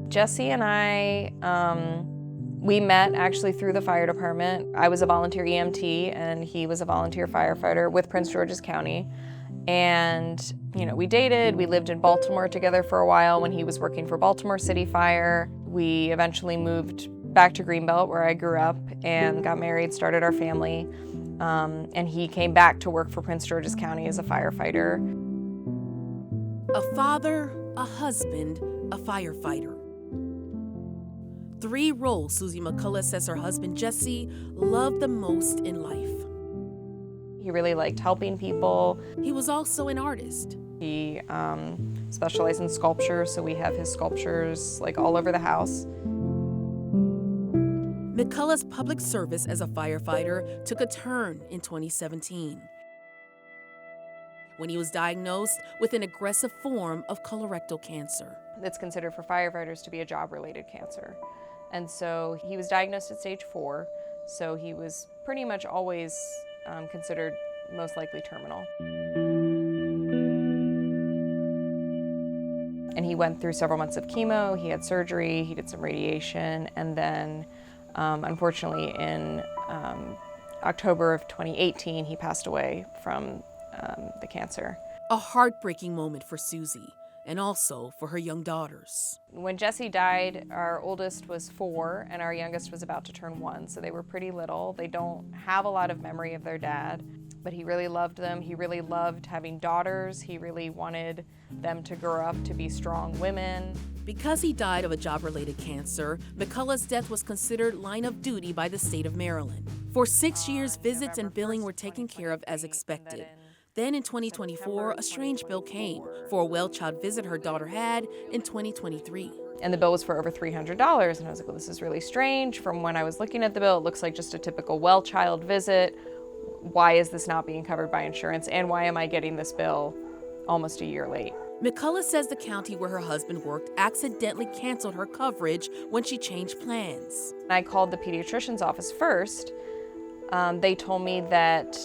Jesse and I, we met actually through the fire department. I was a volunteer EMT and he was a volunteer firefighter with Prince George's County. And, we dated, we lived in Baltimore together for a while when he was working for Baltimore City Fire. We eventually moved back to Greenbelt where I grew up and got married, started our family. And he came back to work for Prince George's County as a firefighter. A father, a husband, a firefighter. 3 roles Susie McCullough says her husband Jesse loved the most in life. He really liked helping people. He was also an artist. He specialized in sculpture, so we have his sculptures all over the house. McCullough's public service as a firefighter took a turn in 2017 when he was diagnosed with an aggressive form of colorectal cancer. It's considered for firefighters to be a job-related cancer. And so he was diagnosed at stage 4, so he was pretty much always considered most likely terminal. And he went through several months of chemo, he had surgery, he did some radiation, and then unfortunately in October of 2018, he passed away from the cancer. A heartbreaking moment for Susie and also for her young daughters. When Jesse died, our oldest was 4 and our youngest was about to turn 1, so they were pretty little. They don't have a lot of memory of their dad, but he really loved them. He really loved having daughters. He really wanted them to grow up to be strong women. Because he died of a job-related cancer, McCullough's death was considered line of duty by the state of Maryland. For 6 years, visits and billing were taken care of as expected. Then in 2024, a strange bill came for a well child visit her daughter had in 2023. And the bill was for over $300, and I was like, well, this is really strange. From when I was looking at the bill, it looks like just a typical well child visit. Why is this not being covered by insurance, and why am I getting this bill almost a year late? McCullough says the county where her husband worked accidentally canceled her coverage when she changed plans. I called the pediatrician's office first. They told me that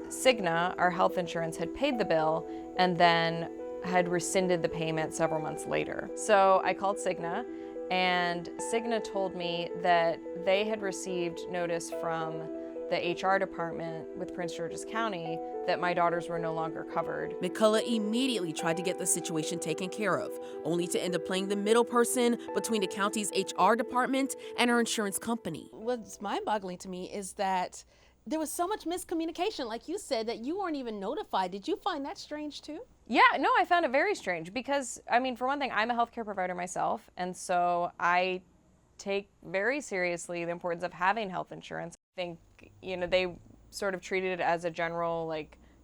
Cigna, our health insurance, had paid the bill and then had rescinded the payment several months later. So I called Cigna, and Cigna told me that they had received notice from the HR department with Prince George's County that my daughters were no longer covered. McCullough immediately tried to get the situation taken care of, only to end up playing the middle person between the county's HR department and her insurance company. What's mind-boggling to me is that there was so much miscommunication, like you said, that you weren't even notified. Did you find that strange too? Yeah, no, I found it very strange because, for one thing, I'm a healthcare provider myself, and so I take very seriously the importance of having health insurance. I think, they sort of treated it as a general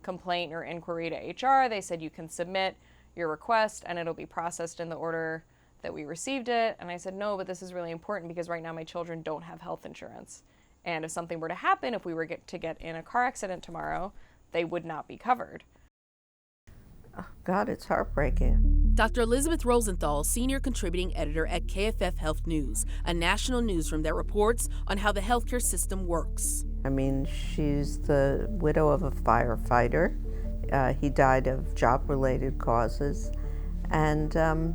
complaint or inquiry to HR. They said you can submit your request and it'll be processed in the order that we received it. And I said, no, but this is really important because right now my children don't have health insurance. And if something were to happen, if we were to get in a car accident tomorrow, they would not be covered. Oh, God, it's heartbreaking. Dr. Elizabeth Rosenthal, senior contributing editor at KFF Health News, a national newsroom that reports on how the healthcare system works. She's the widow of a firefighter. He died of job-related causes. And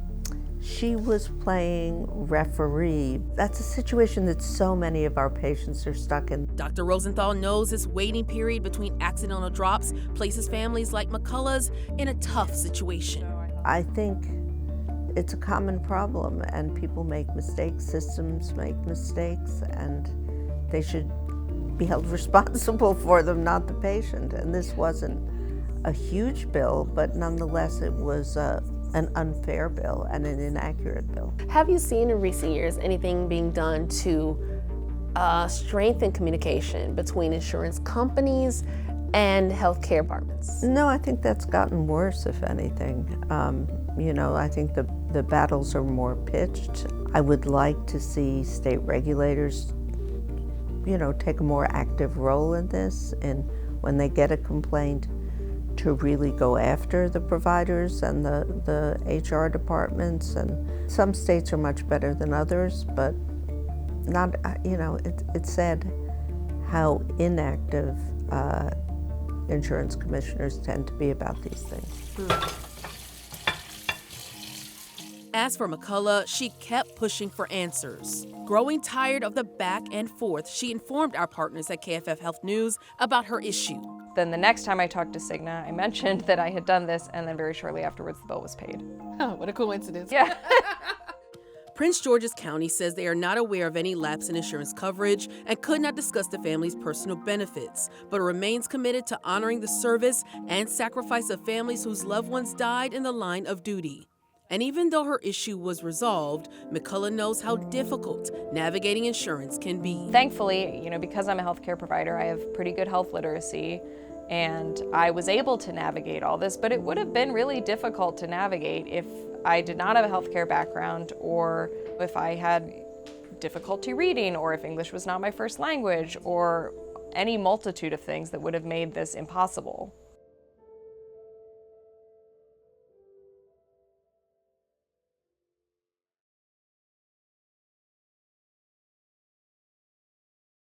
she was playing referee. That's a situation that so many of our patients are stuck in. Dr. Rosenthal knows this waiting period between accidental drops places families like McCullough's in a tough situation. I think it's a common problem, and people make mistakes, systems make mistakes, and they should be held responsible for them, not the patient. And this wasn't a huge bill, but nonetheless it was an unfair bill and an inaccurate bill. Have you seen in recent years anything being done to strengthen communication between insurance companies and healthcare departments? No, I think that's gotten worse, if anything. I think the battles are more pitched. I would like to see state regulators, take a more active role in this, and when they get a complaint, to really go after the providers and the HR departments. And some states are much better than others, but not, it's sad how inactive insurance commissioners tend to be about these things. As for McCullough, she kept pushing for answers. Growing tired of the back and forth, she informed our partners at KFF Health News about her issue. Then the next time I talked to Cigna, I mentioned that I had done this, and then very shortly afterwards, the bill was paid. Oh, what a coincidence. Yeah. Prince George's County says they are not aware of any lapse in insurance coverage and could not discuss the family's personal benefits, but remains committed to honoring the service and sacrifice of families whose loved ones died in the line of duty. And even though her issue was resolved, McCullough knows how difficult navigating insurance can be. Thankfully, because I'm a healthcare provider, I have pretty good health literacy, and I was able to navigate all this, but it would have been really difficult to navigate if I did not have a healthcare background, or if I had difficulty reading, or if English was not my first language, or any multitude of things that would have made this impossible.